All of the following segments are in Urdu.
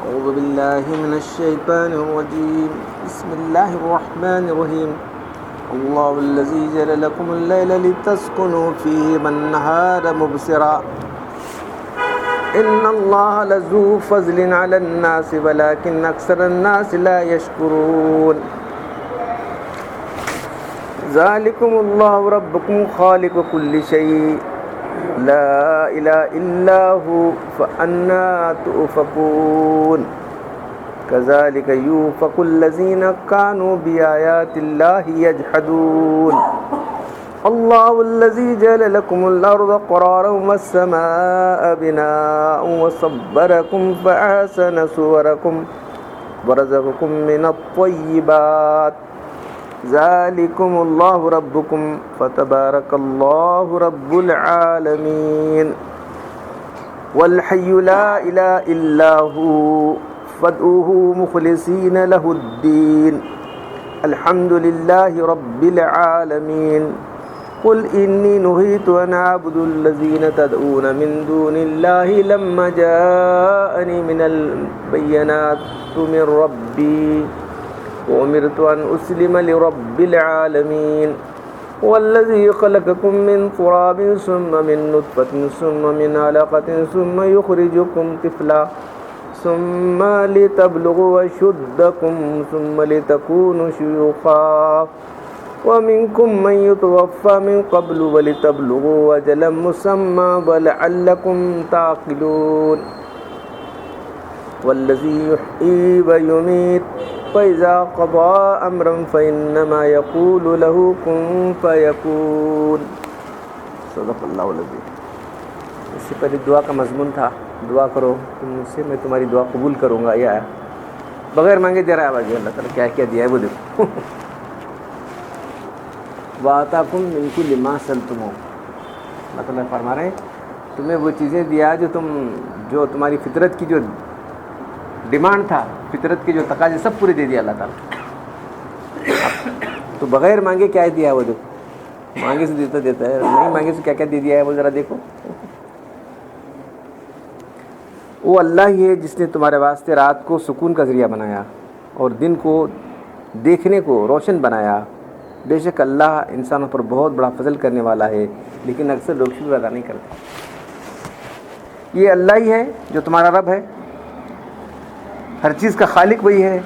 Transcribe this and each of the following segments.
أعوذ بالله من الشيطان الرجيم. بسم الله الرحمن الرحيم. الله الذي جعل لكم الليل لتسكنوا فيه والنهار مبصرا إن الله لذو فضل على الناس ولكن أكثر الناس لا يشكرون. ذلكم الله ربكم خالق كل شيء لا إله إلا هو فأنى تؤفكون. كذلك يؤفك الذين كانوا بآيات الله يجحدون. الله الذي جعل لكم الأرض قرارا والسماء بناء وصبركم فأحسن صوركم ورزقكم من الطيبات. ذلكم الله ربكم فتبارك الله رب العالمين. والحي لا إله إلا هو فادعوه مخلصين له الدين. الحمد لله رب العالمين. قل إني نهيت أن أعبد الذين تدعون من دون الله لما جاءني من البينات من ربي وأمرت أن أسلم لرب العالمين. والذي خلقكم من تراب ثم من نطفة ثم من علقة ثم يخرجكم طفلا ثم لتبلغوا أشدكم ثم لتكونوا شيوخا ومنكم من يتوفى من قبل ولتبلغوا أجلا مسمى ولعلكم تعقلون. والذي يحيي ويميت فإذا قضى أمرا فإنما يقول له كن فيكون. صدق اللہ العظیم. اس سے پہلے دعا کا مضمون تھا دعا کرو تم مجھ سے میں تمہاری دعا قبول کروں گا. یا بغیر مانگے دے رہا ہے آواز. اللہ تعالیٰ کیا کیا دیا ہے وہ دیکھو. وَآتَاكُم مِّن كُلِّ مَا سَأَلْتُمُوهُ. اللہ تعالیٰ فرما رہے ہیں تمہیں وہ چیزیں دیا جو تمہاری فطرت کی جو ڈیمانڈ تھا, فطرت کے جو تقاضے سب پورے دے دیا اللہ تعالیٰ. تو بغیر مانگے کیا دیا ہے وہ دیکھو. مانگے سے دیتا ہے, نہیں مانگے سے کیا کیا دے دیا ہے وہ ذرا دیکھو. وہ اللہ ہی ہے جس نے تمہارے واسطے رات کو سکون کا ذریعہ بنایا اور دن کو دیکھنے کو روشن بنایا. بے شک اللہ انسانوں پر بہت بڑا فضل کرنے والا ہے, لیکن اکثر لوگ شکر ادا نہیں کرتے. یہ اللہ ہی ہے جو تمہارا رب ہے, ہر چیز کا خالق وہی ہے,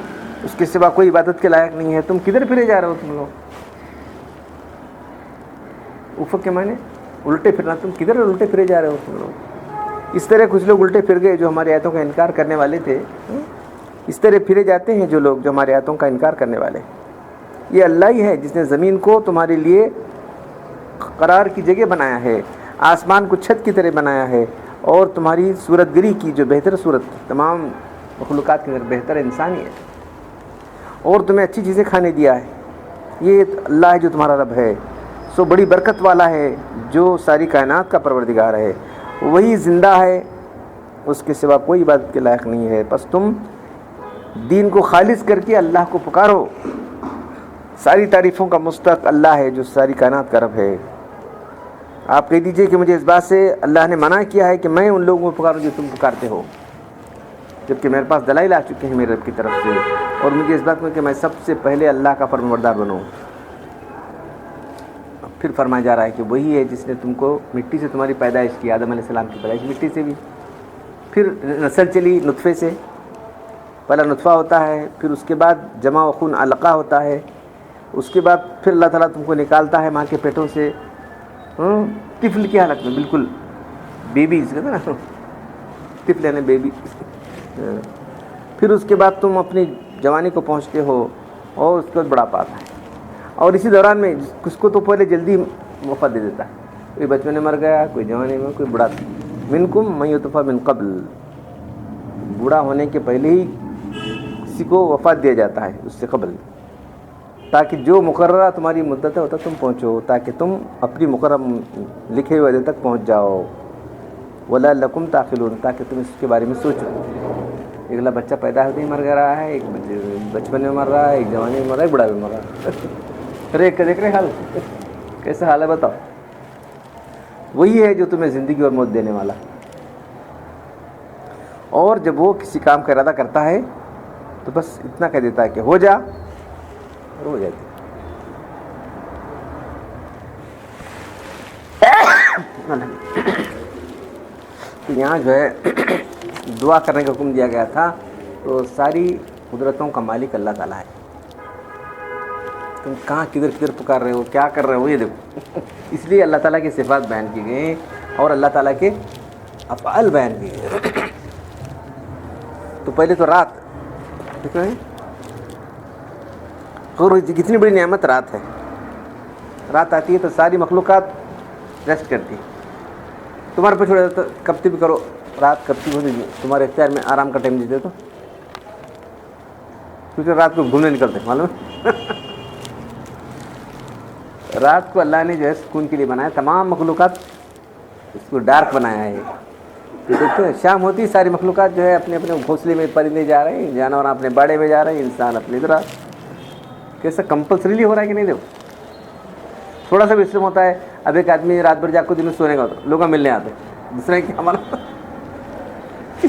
اس کے سوا کوئی عبادت کے لائق نہیں ہے. تم کدھر پھرے جا رہے ہو تم لوگ؟ افق کے معنی الٹے پھرنا. تم کدھر الٹے پھرے جا رہے ہو تم لوگ؟ اس طرح کچھ لوگ الٹے پھر گئے جو ہماری آیتوں کا انکار کرنے والے تھے. اس طرح پھرے جاتے ہیں جو لوگ جو ہماری آیتوں کا انکار کرنے والے. یہ اللہ ہی ہے جس نے زمین کو تمہارے لیے قرار کی جگہ بنایا ہے, آسمان کو چھت کی طرح بنایا ہے, اور تمہاری صورت گری کی جو بہتر صورت تمام مخلوقات کے اندر بہتر انسان ہی ہے, اور تمہیں اچھی چیزیں کھانے دیا ہے. یہ اللہ ہے جو تمہارا رب ہے, سو بڑی برکت والا ہے, جو ساری کائنات کا پروردگار ہے. وہی زندہ ہے, اس کے سوا کوئی عبادت کے لائق نہیں ہے. بس تم دین کو خالص کر کے اللہ کو پکارو. ساری تعریفوں کا مستحق اللہ ہے جو ساری کائنات کا رب ہے. آپ کہہ دیجئے کہ مجھے اس بات سے اللہ نے منع کیا ہے کہ میں ان لوگوں کو پکاروں جو تم پکارتے ہو, جبکہ میرے پاس دلائل آ چکے ہیں میرے رب کی طرف سے, اور مجھے اس بات میں کہ میں سب سے پہلے اللہ کا فرمانبردار بنوں. پھر فرمایا جا رہا ہے کہ وہی ہے جس نے تم کو مٹی سے تمہاری پیدائش کی. آدم علیہ السلام کی پیدائش مٹی سے بھی, پھر نسل چلی نطفے سے. پہلا نطفہ ہوتا ہے, پھر اس کے بعد جمع و خون علقہ ہوتا ہے, اس کے بعد پھر اللہ تعالیٰ تم کو نکالتا ہے ماں کے پیٹوں سے طفل کی حالت میں, بالکل بیبیز کہتے ہیں نا, طفل یعنی بیبی. پھر اس کے بعد تم اپنی جوانی کو پہنچتے ہو, اور اس کے بعد بڑھاپا آتا ہے. اور اسی دوران میں کس کو تو پہلے جلدی وفات دے دیتا ہے, کوئی بچپن میں مر گیا, کوئی جوانی میں, کوئی بڑھا. منکم من یتوفی من قبل, بوڑھا ہونے کے پہلے ہی کسی کو وفات دیا جاتا ہے اس سے قبل, تاکہ جو مقررہ تمہاری مدت ہے ہوتا تم پہنچو, تاکہ تم اپنی مقررہ لکھے ہوئے عدد تک پہنچ جاؤ. وَلَعَلَّكُمْ تَعْقِلُونَ, تاکہ تم اس کے بارے میں سوچو. ایک بچہ پیدا ہوتے ہی مر رہا ہے, ایک بچپن میں مر رہا ہے, ایک جوانی میں مر رہا ہے, ایک بڑھاپے میں مر رہا ہے. ارے ایک کا دیکھ رہے حال کیسا حال ہے بتاؤ. وہی ہے جو تمہیں زندگی اور موت دینے والا. اور جب وہ کسی کام کا ارادہ کرتا ہے تو بس اتنا کہہ دیتا ہے کہ ہو جا، اور ہو جاتی. یہاں جو ہے دعا کرنے کا حکم دیا گیا تھا، تو ساری قدرتوں کا مالک اللہ تعالیٰ ہے. تم کہاں کدھر کدھر پکار رہے ہو، کیا کر رہے ہو، یہ دیکھو. اس لیے اللہ تعالیٰ کی صفات بیان کی گئی اور اللہ تعالیٰ کے افعال بیان کیے گئے. تو پہلے تو رات دیکھ رہے ہیں، اور کتنی بڑی نعمت رات ہے. رات آتی ہے تو ساری مخلوقات ریسٹ کرتی ہے. تمہارے پہ چھوڑا جاتا، کبتی بھی کرو، رات کبتی ہو دیجیے، تمہارے اختیار میں آرام کا ٹائم دیتے تو، کیونکہ رات کو گھومنے نکلتے معلوم ہے. رات کو اللہ نے جو ہے سکون کے لیے بنایا. تمام مخلوقات اس کو ڈارک بنایا ہے. دیکھتے ہیں شام ہوتی ساری مخلوقات جو ہے اپنے اپنے گھونسلے میں، پرندے جا رہے ہیں، جانور اپنے باڑے میں جا رہے ہیں، انسان اپنی ادھر. کیسا کمپلسریلی ہو رہا ہے کہ نہیں؟ دیکھو تھوڑا سا بھی سسٹم ہوتا ہے. اب ایک آدمی رات بھر جاگ کو دن میں سونے کا ہوتا، لوگ ملنے آتے، دوسرے کیا ہمارا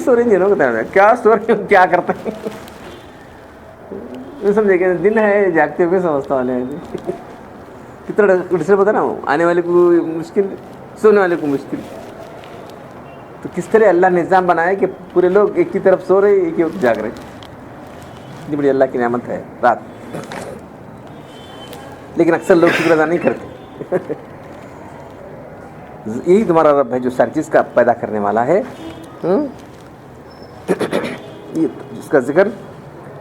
سو رہے ہیں، کیا سو رہے ہیں، کیا کرتے ہیں. سمجھے کہ دن ہے، جاگتے ہوئے سمجھتا والے ہیں. کتنا ڈسٹرب ہوتا ہے نا، آنے والے کو مشکل، سونے والے کو مشکل. تو کس طرح اللہ نے نظام بنایا کہ پورے لوگ ایک کی طرف سو رہے، ایک ہی وقت جاگ رہے. اتنی بڑی اللہ کی نعمت ہے رات. لیکن اکثر لوگ شکر ادا نہیں کرتے. یہی تمہارا رب ہے جو ساری چیز کا پیدا کرنے والا ہے. جس کا ذکر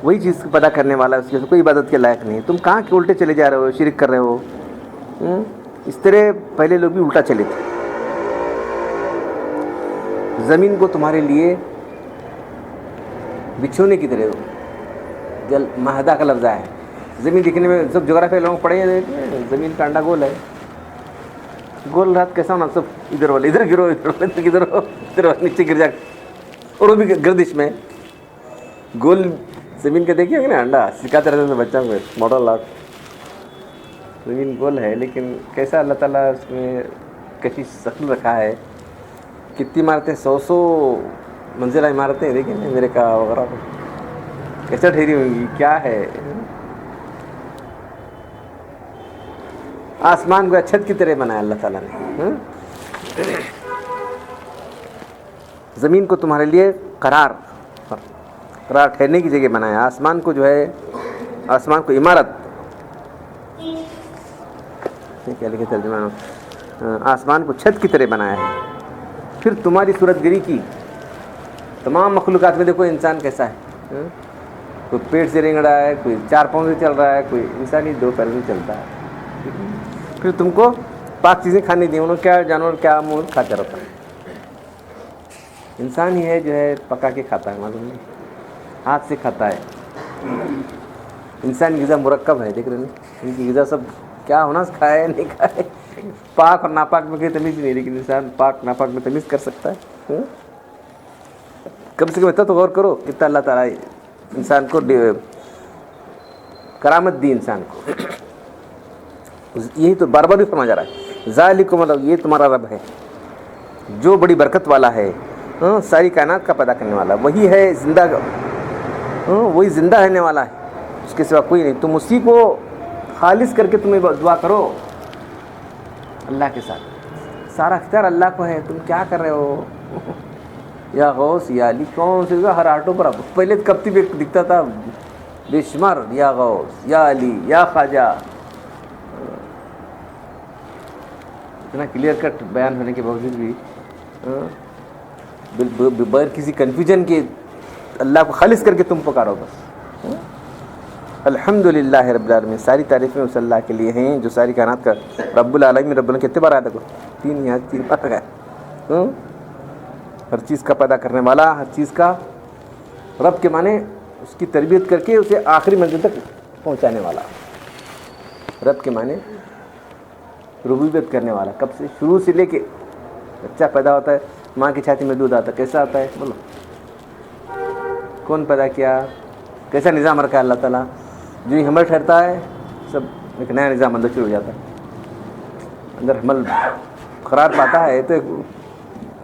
وہی چیز کو پیدا کرنے والا ہے، اس کی کوئی عبادت کے لائق نہیں. تم کہاں کے الٹے چلے جا رہے ہو، شرک کر رہے ہو. اس طرح پہلے لوگ بھی الٹا چلے تھے. زمین کو تمہارے لیے بچھونے کی طرح جل مہدہ کا لفظ ہے. زمین دکھنے میں سب جغرافیہ لوگ پڑے ہیں، زمین کا انڈا گول ہے. گول رات کیسا ہونا، سب ادھر والے ادھر گرو، ادھر والے ادھر ہو، ادھر والے نیچے گر جا، اور وہ بھی گردش میں. گول زمین کا دیکھیے نا انڈا، سکھاتے رہتے ہیں بچوں کو ماڈل لاٹ. زمین گول ہے لیکن کیسا اللہ تعالیٰ اس میں کیسی شکل رکھا ہے. کتنی عمارتیں، 100 منزلہ عمارتیں دیکھیں میرے کا وغیرہ کیسا ٹھہری ہوئی گی، کیا ہے. آسمان کو چھت کی طرح بنایا اللہ تعالیٰ نے. زمین کو تمہارے لیے قرار ٹھہرنے کی جگہ بنایا. آسمان کو جو ہے، آسمان کو عمارت، کیا لکھے ترجمہ، آسمان کو چھت کی طرح بنایا ہے. پھر تمہاری صورت گری کی. تمام مخلوقات میں دیکھو انسان کیسا ہے. کوئی پیٹ سے رینگ رہا ہے، کوئی 4 پاؤں سے چل رہا ہے، کوئی انسانی 2 پیر سے چلتا ہے. پھر تم کو پاک چیزیں کھانی دی. انہوں کیا جانور کیا منہ کھاتا رہتا ہے. انسان ہی ہے جو ہے پکا کے کھاتا ہے، معلوم نہیں، ہاتھ سے کھاتا ہے. انسان غذا مرکب ہے، دیکھ رہے ہیں ان کی غذا سب کیا ہونا، کھائے نہیں کھائے، پاک اور ناپاک میں کوئی تمیز نہیں. لیکن انسان پاک ناپاک میں تمیز کر سکتا ہے. کم سے کم اتنا تو غور کرو کتنا اللہ تعالیٰ انسان کو کرامت دی. انسان کو یہی تو بار بار بھی فرمایا جا رہا ہے، ذالکم اللہ، یہ تمہارا رب ہے جو بڑی برکت والا ہے، ساری کائنات کا پیدا کرنے والا. وہی ہے زندہ، وہی زندہ رہنے والا ہے، اس کے سوا کوئی نہیں. تم اسی کو خالص کر کے تمہیں دعا کرو اللہ کے ساتھ. سارا اختیار اللہ کو ہے، تم کیا کر رہے ہو. یا غوث یا علی، کون سے ہر آٹو پر. پہلے کبتی بھی دکھتا تھا بے شمار، یا غوث یا علی یا خواجہ. اتنا کلیئر کٹ بیان ہونے کے باوجود بھی بغیر کسی کنفیوژن کے اللہ کو خالص کر کے تم پکارو بس. الحمدللہ رب العالمین، ساری تعریفیں اس اللہ کے لیے ہیں جو ساری کائنات کا رب العالمین. رب العالمین کتنے بار آیا تھا؟ 3 بار گیا. ہر چیز کا پیدا کرنے والا، ہر چیز کا رب کے معنی اس کی تربیت کر کے اسے آخری منزل تک پہنچانے والا. رب کے معنی ربوبیت کرنے والا. کب سے؟ شروع سے لے کے بچہ پیدا ہوتا ہے، ماں کی چھاتی میں دودھ آتا ہے، کیسا آتا ہے بولو؟ کون پیدا کیا؟ کیسا نظام رکھا ہے اللہ تعالیٰ؟ جو ہی حمل ٹھہرتا ہے سب ایک نیا نظام اندر شروع ہو جاتا ہے. اندر حمل قرار پاتا ہے تو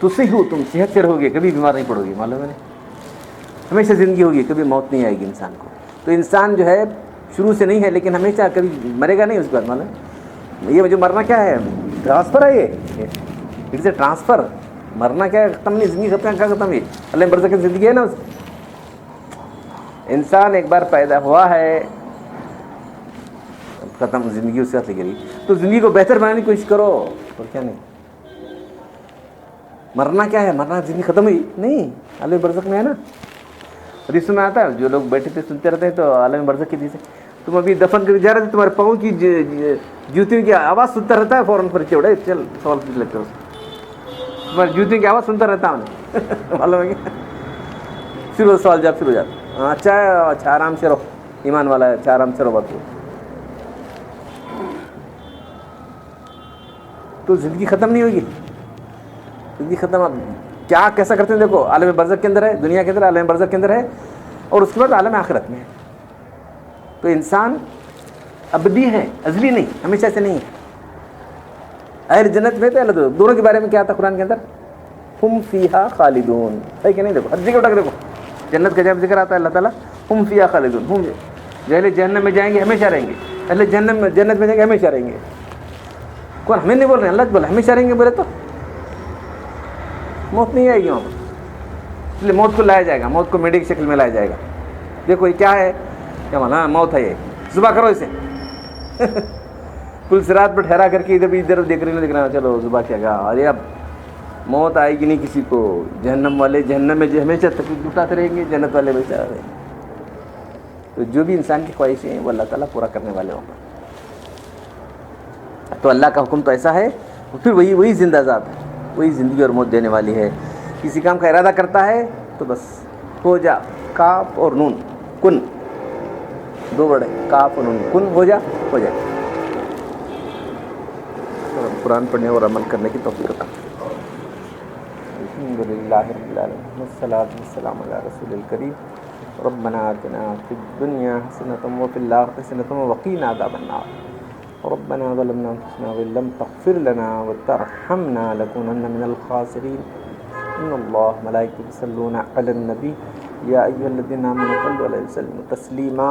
تو صحیح ہو، تم صحت سے رہو گے، کبھی بیمار نہیں پڑو گے، معلوم ہے نا، ہمیشہ زندگی ہوگی، کبھی موت نہیں آئے گی انسان کو. تو انسان جو ہے شروع سے نہیں ہے لیکن ہمیشہ کبھی مرے گا نہیں اس کے بعد. معلوم یہ جو مرنا کیا ہے، ٹرانسفر ہے، یہ اٹس اے ٹرانسفر. مرنا کیا ہے، ختم نہیں، زندگی ختم کیا ختم ہے، اللہ برزخ کی زندگی ہے نا. انسان ایک بار پیدا ہوا ہے، ختم زندگی اس کے ساتھ لگے رہی. تو زندگی کو بہتر بنانے کی کوشش کرو، اور کیا نہیں. مرنا کیا ہے، مرنا زندگی ختم ہوئی نہیں، عالم برزخ میں ہے نا. حدیث میں آتا ہے، جو لوگ بیٹھے تھے سنتے رہتے ہیں تو عالم برزخ کی حدیث ہے. تم ابھی دفن کر جا رہے تھے، تمہارے پاؤں کی جوتیوں کی آواز سنتا رہتا ہے، فوراً پر چوڑے چل سوال پوچھ لیتے ہو، تمہاری جوتیوں کی آواز سنتا رہتا ہوں. معلوم ہے کیا، پھر وہ سوال جواب شروع ہو جاتا. اچھا ہے، اچھا آرام سے رہو، ایمان والا ہے، اچھا آرام سے رہو. بات تو زندگی ختم نہیں ہوگی، زندگی ختم. اب کیا کیسا کرتے ہیں دیکھو، عالم برزخ کے اندر ہے، دنیا کے اندر عالم برزخ کے اندر ہے، اور اس کے بعد عالم آخرت میں ہے. تو انسان ابدی ہے، ازلی نہیں، ہمیشہ سے نہیں ہے. اہل جنت میں تو اللہ دونوں کے بارے میں کیا آتا قرآن کے اندر، ہم فیہا خالدون، ہے کہ نہیں. دیکھو ہر جگہ اٹھا کے دیکھو، جنت کا جب ذکر آتا ہے اللہ تعالیٰ ہم فیہا خالدون، ہم جو اہل جہنم میں جائیں گے ہمیشہ رہیں گے، اہل جنت میں جائیں گے ہمیشہ رہیں گے. کون، ہمیں نہیں بول رہے ہیں، اللہ بولے ہمیشہ رہیں گے. بولے تو موت نہیں آئے گی وہاں پر، اس لیے موت کو لایا جائے گا، موت کو میڈی کی شکل میں لایا جائے گا. دیکھو یہ کیا ہے، کیا مانا، موت ہے، یہ ذبح کرو اسے. پل صراط پر ٹھہرا کر کے ادھر بھی ادھر دیکھ رہے نہیں، دیکھ رہا، چلو ذبح کیا گیا. ارے اب موت آئے گی نہیں کسی کو. جہنم والے جہنم میں جو ہمیشہ تکلیف اٹھاتے رہیں گے، جنت والے ہمیشہ رہیں گے. تو جو بھی انسان کی خواہشیں ہیں وہ اللہ تعالیٰ پورا کرنے والے ہوں گے. تو اللہ کا حکم تو ایسا ہے، پھر وہی زندہ ذات ہے، وہی زندگی اور موت دینے والی ہے. کسی کام کا ارادہ کرتا ہے تو بس ہو جا، کاف اور نون، کن، دو ورڈ ہے، کاف اور نون، کن، ہو جا، ہو جائے. قرآن پڑھنے اور عمل کرنے کی توفیق عطا فرمائے. الحمدللہ رب العالمین، والصلاۃ والسلام علی رسول الکریم. ربنا آتنا فی الدنیا حسنۃ وفی الآخرۃ حسنۃ وقنا عذاب النار. ربنا ظلمنا انفسنا وان لم تغفر لنا وترحمنا لنكونن من الخاسرین. ان اللہ ملائکۃ یصلون علی النبی یا ایھا الذین آمنوا صلوا علیہ وسلموا تسلیما.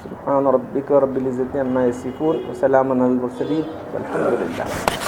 سبحان ربک رب العزة عما یصفون وسلام علی المرسلین والحمد للہ.